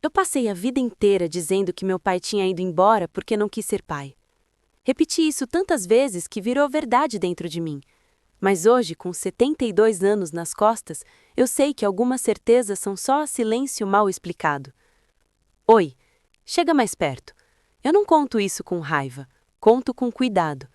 Eu passei a vida inteira dizendo que meu pai tinha ido embora porque não quis ser pai. Repeti isso tantas vezes que virou verdade dentro de mim. Mas hoje, com 72 anos nas costas, eu sei que algumas certezas são só silêncio mal explicado. Oi, chega mais perto. Eu não conto isso com raiva, conto com cuidado.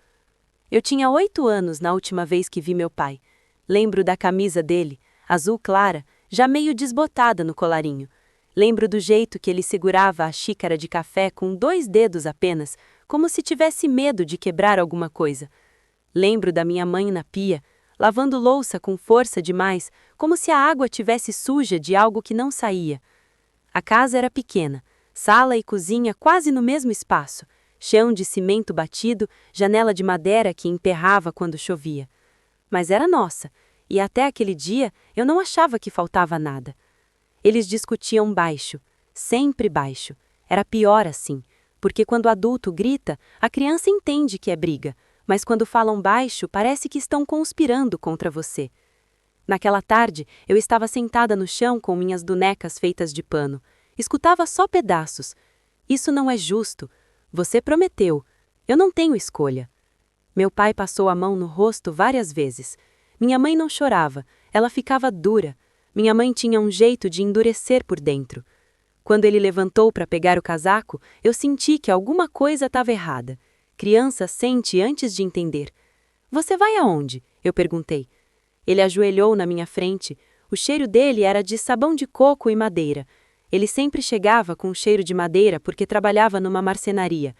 Eu tinha 8 anos na última vez que vi meu pai. Lembro da camisa dele, azul clara, já meio desbotada no colarinho. Lembro do jeito que ele segurava a xícara de café com 2 dedos apenas, como se tivesse medo de quebrar alguma coisa. Lembro da minha mãe na pia, lavando louça com força demais, como se a água tivesse suja de algo que não saía. A casa era pequena, sala e cozinha quase no mesmo espaço, chão de cimento batido, janela de madeira que emperrava quando chovia. Mas era nossa, e até aquele dia eu não achava que faltava nada. Eles discutiam baixo, sempre baixo. Era pior assim, porque quando o adulto grita, a criança entende que é briga, mas quando falam baixo, parece que estão conspirando contra você. Naquela tarde, eu estava sentada no chão com minhas bonecas feitas de pano. Escutava só pedaços. Isso não é justo. Você prometeu. Eu não tenho escolha. Meu pai passou a mão no rosto várias vezes. Minha mãe não chorava, ela ficava dura. Minha mãe tinha um jeito de endurecer por dentro. Quando ele levantou para pegar o casaco, eu senti que alguma coisa estava errada. Criança sente antes de entender. Você vai aonde? Eu perguntei. Ele ajoelhou na minha frente. O cheiro dele era de sabão de coco e madeira. Ele sempre chegava com cheiro de madeira porque trabalhava numa marcenaria.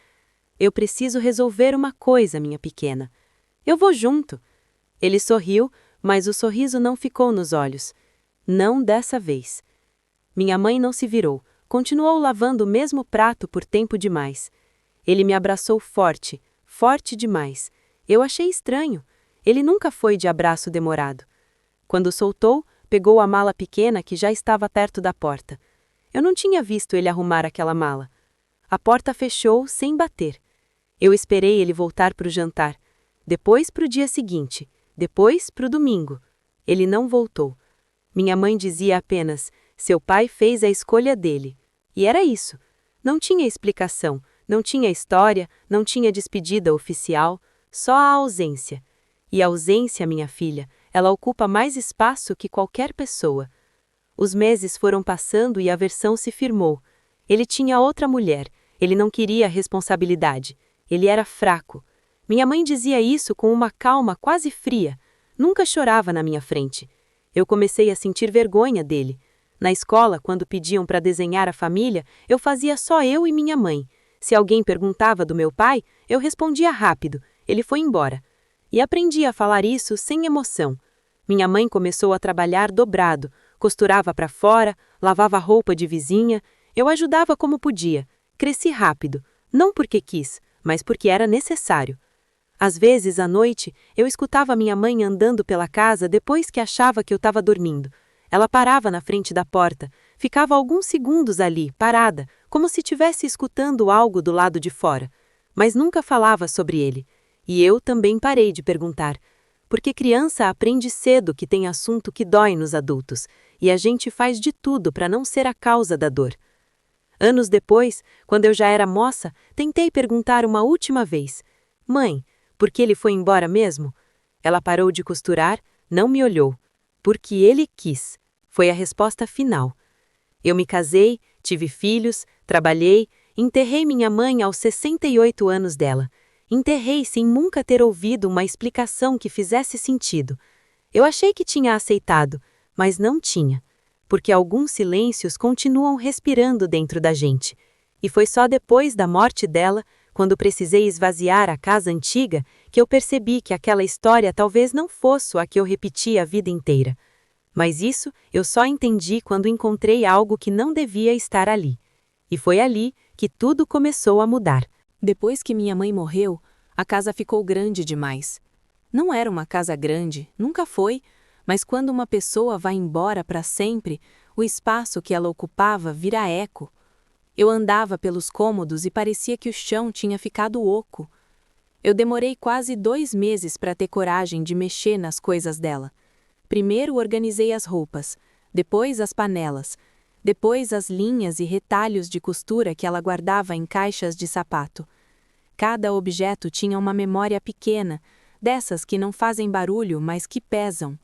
Eu preciso resolver uma coisa, minha pequena. Eu vou junto. Ele sorriu, mas o sorriso não ficou nos olhos. Não dessa vez. Minha mãe não se virou, continuou lavando o mesmo prato por tempo demais. Ele me abraçou forte, forte demais. Eu achei estranho. Ele nunca foi de abraço demorado. Quando soltou, pegou a mala pequena que já estava perto da porta. Eu não tinha visto ele arrumar aquela mala. A porta fechou sem bater. Eu esperei ele voltar para o jantar. Depois para o dia seguinte. Depois para o domingo. Ele não voltou. Minha mãe dizia apenas, seu pai fez a escolha dele. E era isso. Não tinha explicação, não tinha história, não tinha despedida oficial, só a ausência. E a ausência, minha filha, ela ocupa mais espaço que qualquer pessoa. Os meses foram passando e a versão se firmou. Ele tinha outra mulher, ele não queria responsabilidade. Ele era fraco. Minha mãe dizia isso com uma calma quase fria. Nunca chorava na minha frente. Eu comecei a sentir vergonha dele. Na escola, quando pediam para desenhar a família, eu fazia só eu e minha mãe. Se alguém perguntava do meu pai, eu respondia rápido. Ele foi embora. E aprendi a falar isso sem emoção. Minha mãe começou a trabalhar dobrado. Costurava para fora, lavava roupa de vizinha. Eu ajudava como podia. Cresci rápido. Não porque quis, mas porque era necessário. Às vezes, à noite, eu escutava minha mãe andando pela casa depois que achava que eu estava dormindo. Ela parava na frente da porta, ficava alguns segundos ali, parada, como se estivesse escutando algo do lado de fora. Mas nunca falava sobre ele. E eu também parei de perguntar. Porque criança aprende cedo que tem assunto que dói nos adultos, e a gente faz de tudo para não ser a causa da dor. Anos depois, quando eu já era moça, tentei perguntar uma última vez. Mãe, por que ele foi embora mesmo? Ela parou de costurar, não me olhou. Porque ele quis. Foi a resposta final. Eu me casei, tive filhos, trabalhei, enterrei minha mãe aos 68 anos dela. Enterrei sem nunca ter ouvido uma explicação que fizesse sentido. Eu achei que tinha aceitado, mas não tinha. Porque alguns silêncios continuam respirando dentro da gente. E foi só depois da morte dela, quando precisei esvaziar a casa antiga, que eu percebi que aquela história talvez não fosse a que eu repeti a vida inteira. Mas isso eu só entendi quando encontrei algo que não devia estar ali. E foi ali que tudo começou a mudar. Depois que minha mãe morreu, a casa ficou grande demais. Não era uma casa grande, nunca foi, mas quando uma pessoa vai embora para sempre, o espaço que ela ocupava vira eco. Eu andava pelos cômodos e parecia que o chão tinha ficado oco. Eu demorei quase 2 meses para ter coragem de mexer nas coisas dela. Primeiro organizei as roupas, depois as panelas, Depois as linhas e retalhos de costura que ela guardava em caixas de sapato. Cada objeto tinha uma memória pequena, dessas que não fazem barulho, mas que pesam.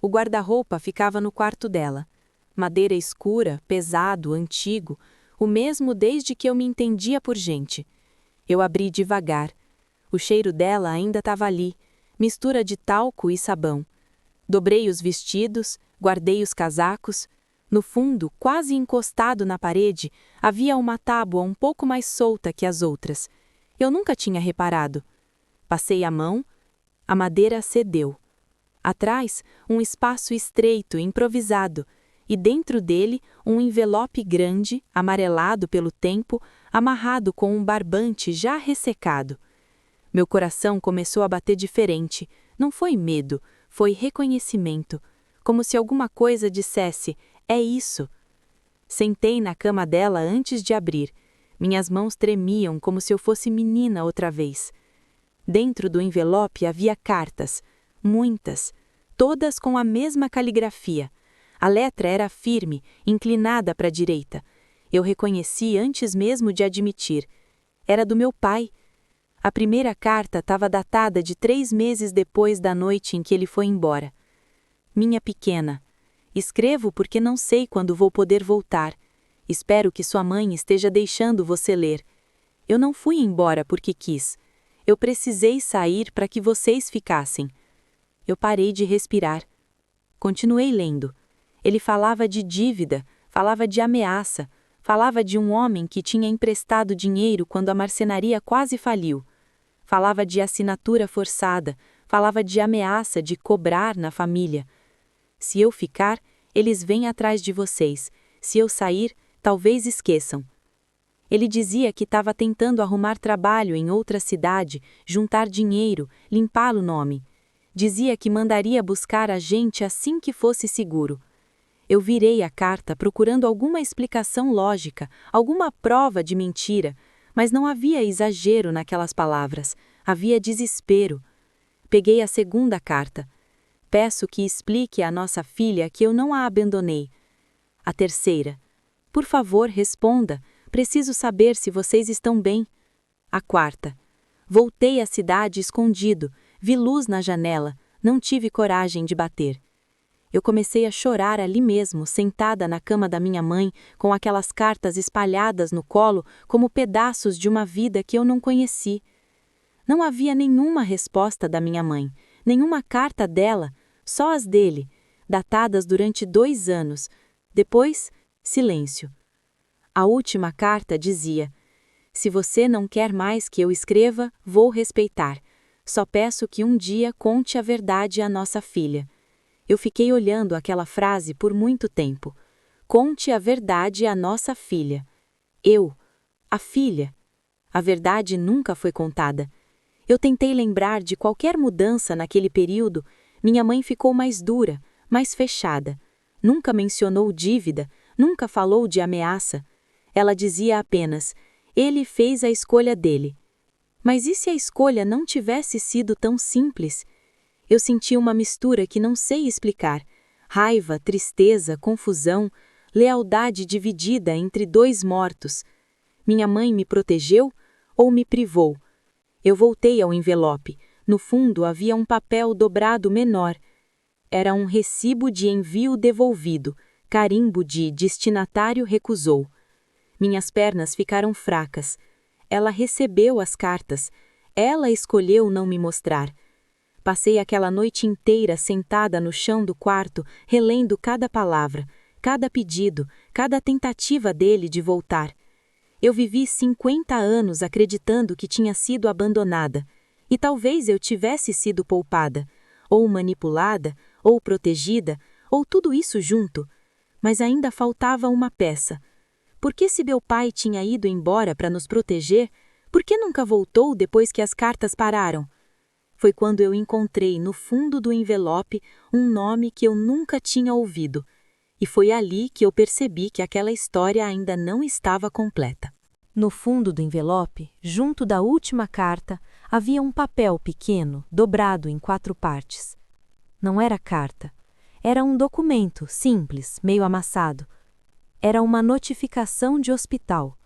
O guarda-roupa ficava no quarto dela. Madeira escura, pesado, antigo, o mesmo desde que eu me entendia por gente. Eu abri devagar. O cheiro dela ainda estava ali, mistura de talco e sabão. Dobrei os vestidos, guardei os casacos. No fundo, quase encostado na parede, havia uma tábua um pouco mais solta que as outras. Eu nunca tinha reparado. Passei a mão, a madeira cedeu. Atrás, um espaço estreito, improvisado, e dentro dele um envelope grande, amarelado pelo tempo, amarrado com um barbante já ressecado. Meu coração começou a bater diferente. Não foi medo, foi reconhecimento, como se alguma coisa dissesse: é isso. Sentei na cama dela antes de abrir. Minhas mãos tremiam como se eu fosse menina outra vez. Dentro do envelope havia cartas, muitas, todas com a mesma caligrafia. A letra era firme, inclinada para a direita. Eu reconheci antes mesmo de admitir. Era do meu pai. A primeira carta estava datada de 3 meses depois da noite em que ele foi embora. Minha pequena, escrevo porque não sei quando vou poder voltar. Espero que sua mãe esteja deixando você ler. Eu não fui embora porque quis. Eu precisei sair para que vocês ficassem. Eu parei de respirar. Continuei lendo. Ele falava de dívida, falava de ameaça, falava de um homem que tinha emprestado dinheiro quando a marcenaria quase faliu. Falava de assinatura forçada, falava de ameaça de cobrar na família. Se eu ficar, eles vêm atrás de vocês. Se eu sair, talvez esqueçam. Ele dizia que estava tentando arrumar trabalho em outra cidade, juntar dinheiro, limpar o nome. Dizia que mandaria buscar a gente assim que fosse seguro. Eu virei a carta procurando alguma explicação lógica, alguma prova de mentira, mas não havia exagero naquelas palavras, havia desespero. Peguei a segunda carta. Peço que explique à nossa filha que eu não a abandonei. A terceira. Por favor, responda. Preciso saber se vocês estão bem. A quarta. Voltei à cidade escondido, vi luz na janela, não tive coragem de bater. Eu comecei a chorar ali mesmo, sentada na cama da minha mãe, com aquelas cartas espalhadas no colo como pedaços de uma vida que eu não conheci. Não havia nenhuma resposta da minha mãe, nenhuma carta dela, só as dele, datadas durante 2 anos. Depois, silêncio. A última carta dizia: se você não quer mais que eu escreva, vou respeitar. Só peço que um dia conte a verdade à nossa filha. Eu fiquei olhando aquela frase por muito tempo. Conte a verdade à nossa filha. Eu, a filha. A verdade nunca foi contada. Eu tentei lembrar de qualquer mudança naquele período. Minha mãe ficou mais dura, mais fechada. Nunca mencionou dívida, nunca falou de ameaça. Ela dizia apenas: ele fez a escolha dele. Mas e se a escolha não tivesse sido tão simples? Eu senti uma mistura que não sei explicar. Raiva, tristeza, confusão, lealdade dividida entre 2 mortos. Minha mãe me protegeu ou me privou? Eu voltei ao envelope. No fundo havia um papel dobrado menor. Era um recibo de envio devolvido, carimbo de destinatário recusou. Minhas pernas ficaram fracas. Ela recebeu as cartas. Ela escolheu não me mostrar. Passei aquela noite inteira sentada no chão do quarto, relendo cada palavra, cada pedido, cada tentativa dele de voltar. Eu vivi 50 anos acreditando que tinha sido abandonada. E talvez eu tivesse sido poupada, ou manipulada, ou protegida, ou tudo isso junto. Mas ainda faltava uma peça. Por que, se meu pai tinha ido embora para nos proteger, por que nunca voltou depois que as cartas pararam? Foi quando eu encontrei no fundo do envelope um nome que eu nunca tinha ouvido. E foi ali que eu percebi que aquela história ainda não estava completa. No fundo do envelope, junto da última carta, havia um papel pequeno, dobrado em 4 partes. Não era carta. Era um documento, simples, meio amassado. era uma notificação de hospital.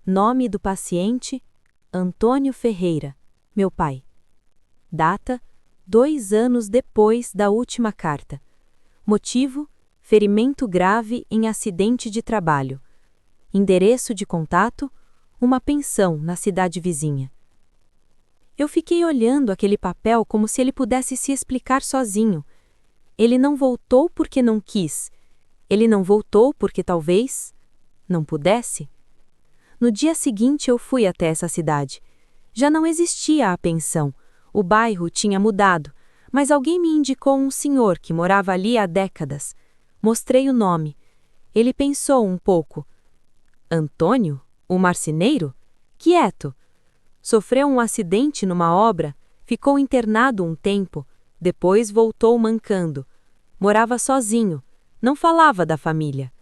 Nome do paciente: Antônio Ferreira, meu pai. Data: 2 anos depois da última carta. Motivo: ferimento grave em acidente de trabalho. Endereço de contato: uma pensão na cidade vizinha. Eu fiquei olhando aquele papel como se ele pudesse se explicar sozinho. Ele não voltou porque não quis. Ele não voltou porque talvez não pudesse. No dia seguinte eu fui até essa cidade. Já não existia a pensão. O bairro tinha mudado, mas alguém me indicou um senhor que morava ali há décadas. Mostrei o nome. Ele pensou um pouco. Antônio? O marceneiro? Quieto. Sofreu um acidente numa obra, ficou internado um tempo, depois voltou mancando. Morava sozinho, não falava da família.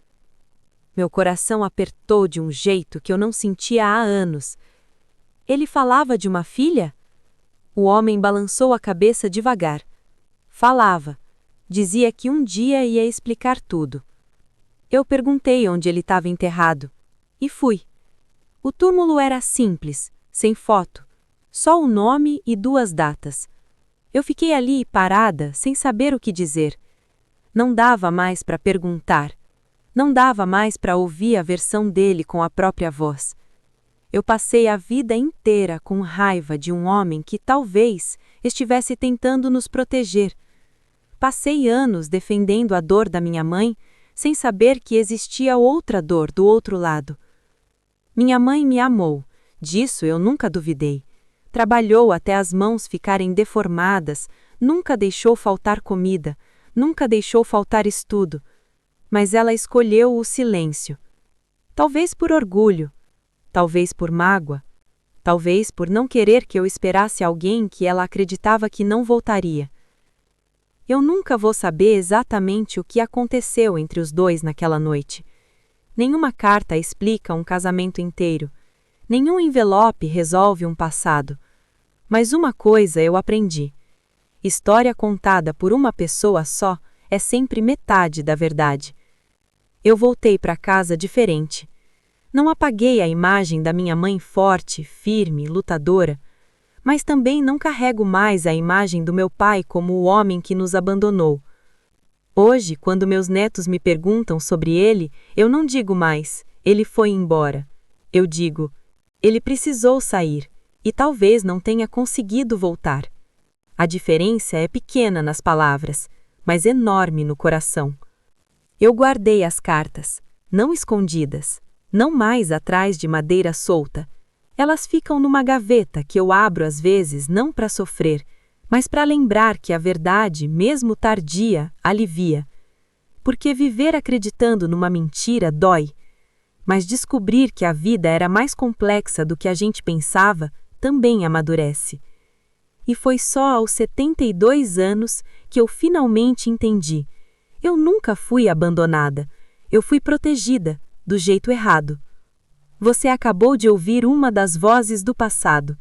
Meu coração apertou de um jeito que eu não sentia há anos. Ele falava de uma filha? O homem balançou a cabeça devagar. Falava. Dizia que um dia ia explicar tudo. Eu perguntei onde ele estava enterrado. E fui. O túmulo era simples, sem foto. Só o nome e 2 datas. Eu fiquei ali parada, sem saber o que dizer. Não dava mais para perguntar. Não dava mais para ouvir a versão dele com a própria voz. Eu passei a vida inteira com raiva de um homem que talvez estivesse tentando nos proteger. Passei anos defendendo a dor da minha mãe, sem saber que existia outra dor do outro lado. Minha mãe me amou, disso eu nunca duvidei. Trabalhou até as mãos ficarem deformadas, nunca deixou faltar comida, nunca deixou faltar estudo. Mas ela escolheu o silêncio. Talvez por orgulho, talvez por mágoa, talvez por não querer que eu esperasse alguém que ela acreditava que não voltaria. Eu nunca vou saber exatamente o que aconteceu entre os dois naquela noite. Nenhuma carta explica um casamento inteiro. Nenhum envelope resolve um passado. Mas uma coisa eu aprendi. História contada por uma pessoa só é sempre metade da verdade. Eu voltei para casa diferente. Não apaguei a imagem da minha mãe forte, firme, lutadora, mas também não carrego mais a imagem do meu pai como o homem que nos abandonou. Hoje, quando meus netos me perguntam sobre ele, eu não digo mais, ele foi embora. Eu digo, ele precisou sair, e talvez não tenha conseguido voltar. A diferença é pequena nas palavras, mas enorme no coração. Eu guardei as cartas, não escondidas, não mais atrás de madeira solta. Elas ficam numa gaveta que eu abro às vezes não para sofrer, mas para lembrar que a verdade, mesmo tardia, alivia. Porque viver acreditando numa mentira dói, mas descobrir que a vida era mais complexa do que a gente pensava também amadurece. E foi só aos 72 anos que eu finalmente entendi. Eu nunca fui abandonada, eu fui protegida, do jeito errado. Você acabou de ouvir uma das vozes do passado.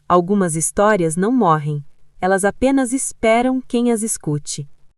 Algumas histórias não morrem, elas apenas esperam quem as escute.